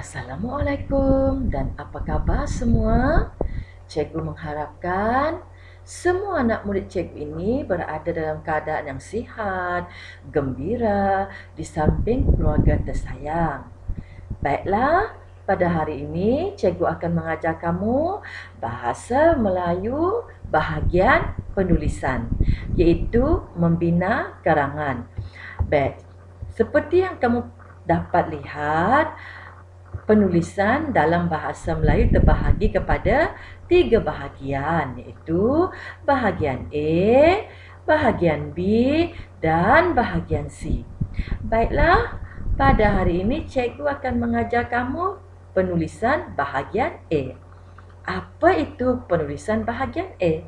Assalamualaikum dan apa khabar semua? Cikgu mengharapkan semua anak murid cikgu ini berada dalam keadaan yang sihat, gembira di samping keluarga tersayang. Baiklah, pada hari ini cikgu akan mengajar kamu bahasa Melayu bahagian penulisan, iaitu membina karangan. Baik, seperti yang kamu dapat lihat, penulisan dalam bahasa Melayu terbahagi kepada 3 bahagian, iaitu bahagian A, bahagian B dan bahagian C. Baiklah, pada hari ini cikgu akan mengajar kamu penulisan bahagian A. Apa itu penulisan bahagian A?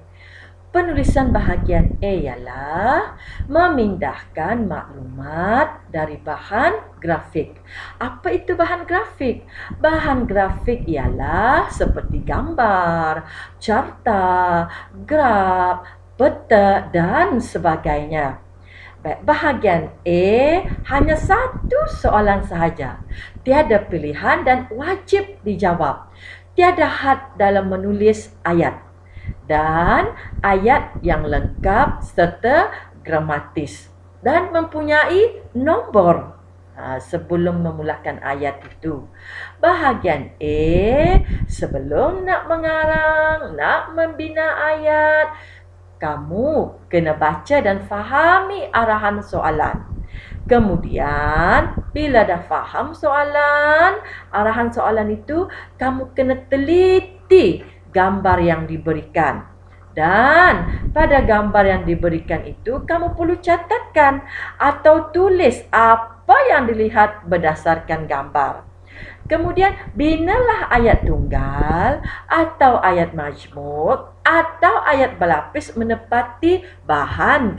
Penulisan bahagian A ialah memindahkan maklumat dari bahan grafik. Apa itu bahan grafik? Bahan grafik ialah seperti gambar, carta, graf, peta dan sebagainya. Baik, bahagian A hanya satu soalan sahaja. Tiada pilihan dan wajib dijawab. Tiada had dalam menulis ayat. Dan ayat yang lengkap serta gramatis dan mempunyai nombor sebelum memulakan ayat itu. Bahagian A, sebelum nak mengarang, nak membina ayat, kamu kena baca dan fahami arahan soalan. Kemudian, bila dah faham soalan, arahan soalan itu, kamu kena teliti gambar yang diberikan. Dan pada gambar yang diberikan itu, kamu perlu catatkan atau tulis apa yang dilihat berdasarkan gambar. Kemudian, binalah ayat tunggal atau ayat majmuk atau ayat berlapis menepati bahan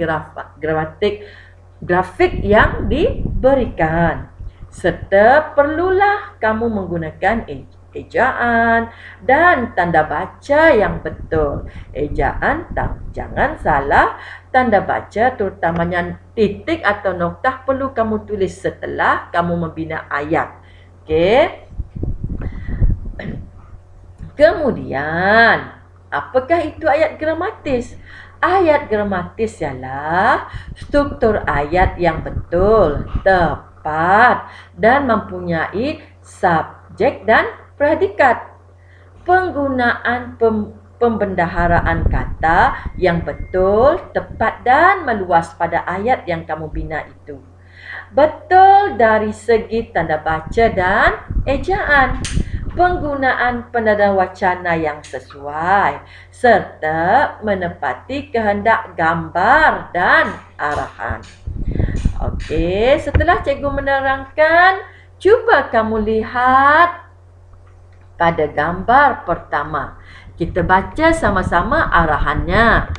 grafik yang diberikan. Serta perlulah kamu menggunakan ejaan dan tanda baca yang betul. Ejaan, jangan salah. Tanda baca terutamanya titik atau noktah perlu kamu tulis setelah kamu membina ayat. Okey. Kemudian, apakah itu ayat gramatis? Ayat gramatis ialah struktur ayat yang betul, tepat dan mempunyai subjek dan predikat. Penggunaan pembendaharaan kata yang betul, tepat dan meluas pada ayat yang kamu bina itu. Betul dari segi tanda baca dan ejaan. Penggunaan penanda wacana yang sesuai serta menepati kehendak gambar dan arahan. Okey, setelah cikgu menerangkan, cuba kamu lihat pada gambar pertama. Kita baca sama-sama arahannya.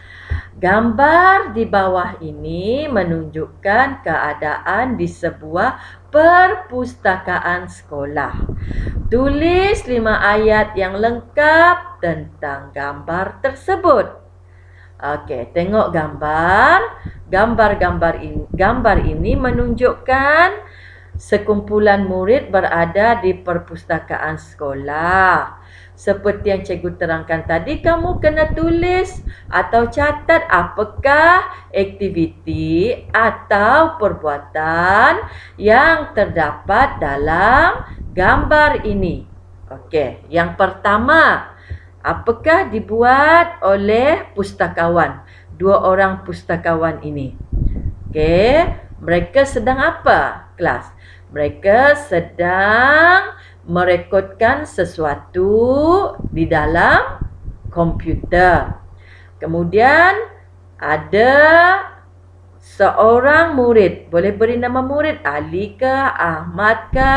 Gambar di bawah ini menunjukkan keadaan di sebuah perpustakaan sekolah. Tulis 5 ayat yang lengkap tentang gambar tersebut. Okey, tengok gambar. Gambar ini menunjukkan sekumpulan murid berada di perpustakaan sekolah. Seperti yang cikgu terangkan tadi, kamu kena tulis atau catat apakah aktiviti atau perbuatan yang terdapat dalam gambar ini. Okey, yang pertama, apakah dibuat oleh pustakawan? 2 orang pustakawan ini. Okey, mereka sedang apa? Kelas. Mereka sedang merekodkan sesuatu di dalam komputer. Kemudian ada seorang murid, boleh beri nama murid Ali ke, Ahmad ke,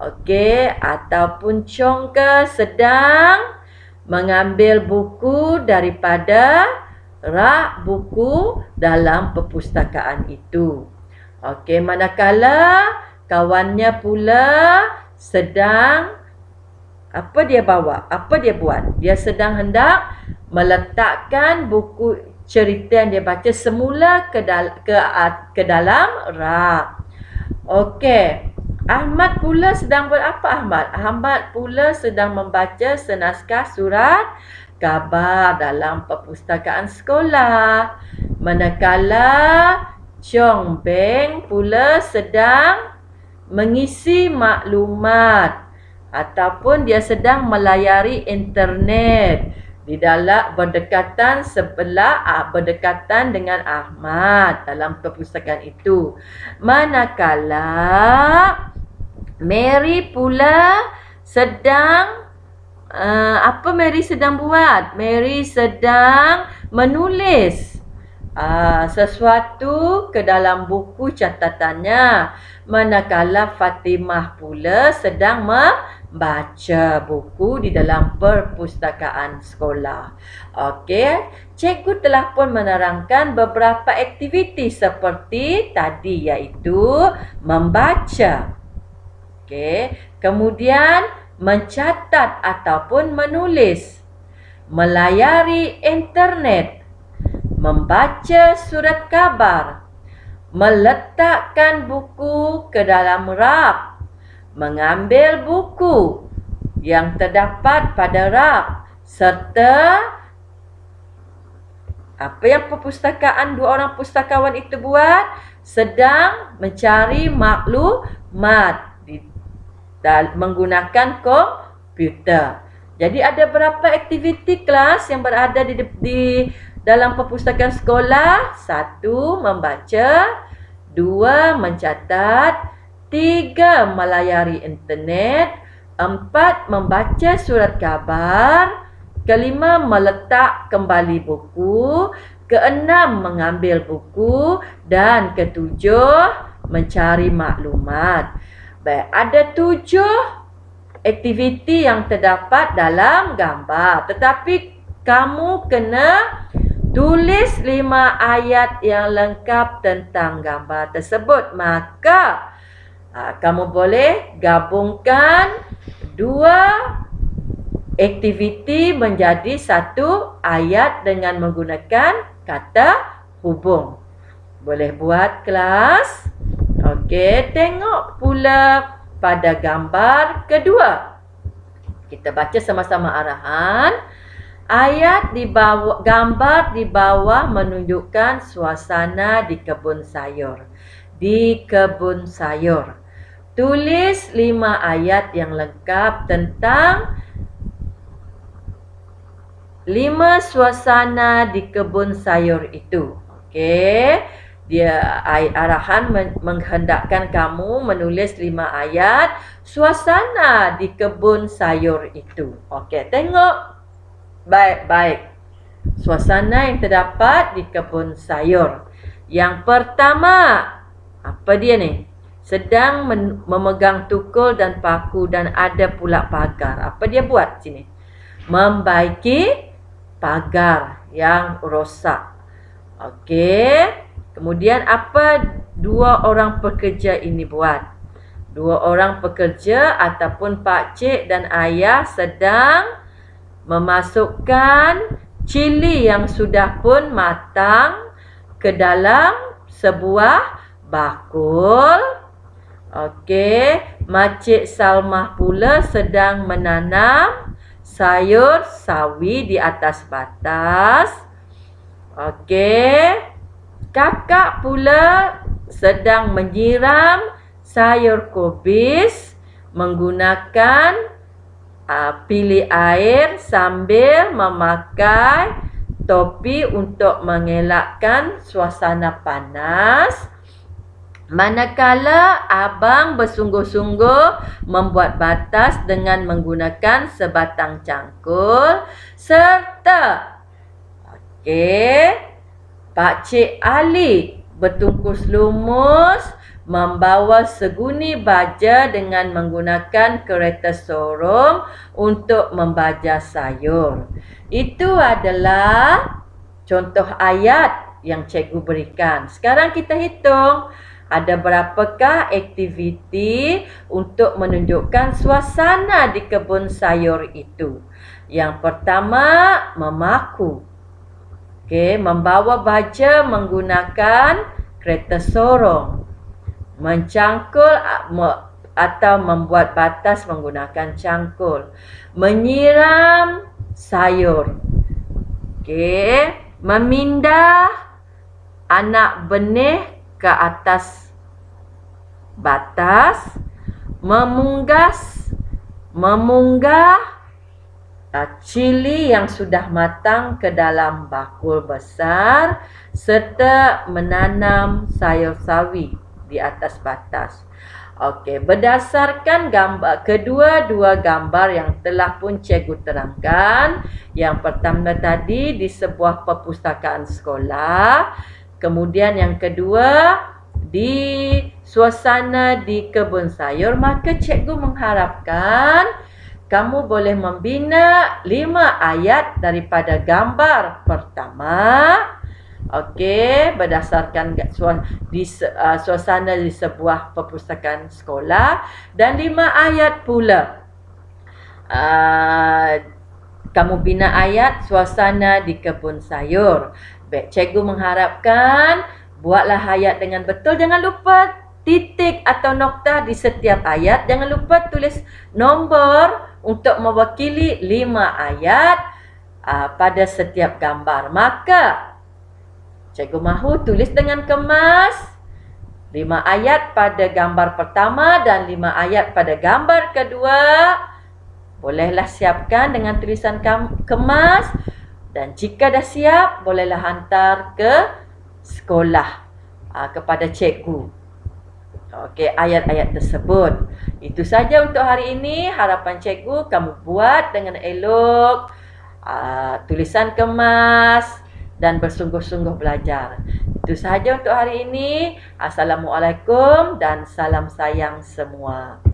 okey, ataupun Chong ke, sedang mengambil buku daripada rak buku dalam perpustakaan itu. Okey, manakala kawannya pula sedang apa dia bawa? Apa dia buat? Dia sedang hendak meletakkan buku cerita yang dia baca semula ke dalam rak. Okey. Ahmad pula sedang buat apa Ahmad? Ahmad pula sedang membaca senaskah surat khabar dalam perpustakaan sekolah. Manakala Chong Beng pula sedang mengisi maklumat ataupun dia sedang melayari internet di dalam berdekatan dengan Ahmad dalam perpustakaan itu. Manakala Mary pula sedang apa Mary sedang buat? Mary sedang menulis sesuatu ke dalam buku catatannya. Manakala Fatimah pula sedang membaca buku di dalam perpustakaan sekolah. Okey, cikgu telah pun menerangkan beberapa aktiviti seperti tadi, iaitu membaca. Okey, kemudian mencatat ataupun menulis, melayari internet, membaca surat khabar, meletakkan buku ke dalam rak, mengambil buku yang terdapat pada rak, serta apa yang dua orang pustakawan itu buat? Sedang mencari maklumat menggunakan komputer. Jadi ada berapa aktiviti kelas yang berada di dalam perpustakaan sekolah? 1. Membaca, 2. Mencatat, 3. Melayari internet, 4. Membaca surat khabar, 5. Meletak kembali buku, 6. Mengambil buku, dan 7. Mencari maklumat. Baik, ada 7 aktiviti yang terdapat dalam gambar. Tetapi kamu kena tulis 5 ayat yang lengkap tentang gambar tersebut. Maka kamu boleh gabungkan 2 aktiviti menjadi 1 ayat dengan menggunakan kata hubung. Boleh buat kelas? Okey, tengok pula pada gambar kedua. Kita baca sama-sama arahan. Ayat di bawah, gambar di bawah menunjukkan suasana di kebun sayur. Di kebun sayur. Tulis 5 ayat yang lengkap tentang 5 suasana di kebun sayur itu. Okey. Arahan menghendakkan kamu menulis 5 ayat suasana di kebun sayur itu. Okey, tengok baik-baik suasana yang terdapat di kebun sayur. Yang pertama, apa dia ni? Sedang memegang tukul dan paku dan ada pula pagar. Apa dia buat sini? Membaiki pagar yang rosak. Okey. Kemudian apa 2 orang pekerja ini buat? 2 orang pekerja ataupun pakcik dan ayah sedang memasukkan cili yang sudah pun matang ke dalam sebuah bakul. Okey, Makcik Salmah pula sedang menanam sayur sawi di atas batas. Okey. Kakak pula sedang menyiram sayur kubis menggunakan pilih air sambil memakai topi untuk mengelakkan suasana panas. Manakala abang bersungguh-sungguh membuat batas dengan menggunakan sebatang cangkul serta Pakcik Ali bertungkus lumus membawa seguni baja dengan menggunakan kereta sorong untuk membaja sayur. Itu adalah contoh ayat yang cikgu berikan. Sekarang kita hitung ada berapakah aktiviti untuk menunjukkan suasana di kebun sayur itu. Yang pertama, memaku. Okey, membawa baja menggunakan kereta sorong. Mencangkul atau membuat batas menggunakan cangkul. Menyiram sayur. Okey, memindah anak benih ke atas batas, memunggah cili yang sudah matang ke dalam bakul besar serta menanam sayur sawi di atas batas. Okey, berdasarkan kedua-dua gambar yang telah pun cikgu terangkan, yang pertama tadi di sebuah perpustakaan sekolah, kemudian yang kedua di suasana di kebun sayur, maka cikgu mengharapkan kamu boleh membina 5 ayat daripada gambar pertama. Okey, berdasarkan suasana di sebuah perpustakaan sekolah, dan 5 ayat pula kamu bina ayat suasana di kebun sayur. Baik, cikgu mengharapkan buatlah ayat dengan betul. Jangan lupa titik atau nokta di setiap ayat. Jangan lupa tulis nombor untuk mewakili 5 ayat pada setiap gambar. Maka cikgu mahu tulis dengan kemas 5 ayat pada gambar pertama dan 5 ayat pada gambar kedua. Bolehlah siapkan dengan tulisan kemas, dan jika dah siap, bolehlah hantar ke sekolah kepada cikgu. Okey, ayat-ayat tersebut. Itu saja untuk hari ini. Harapan cikgu kamu buat dengan elok, tulisan kemas dan bersungguh-sungguh belajar. Itu sahaja untuk hari ini. Assalamualaikum dan salam sayang semua.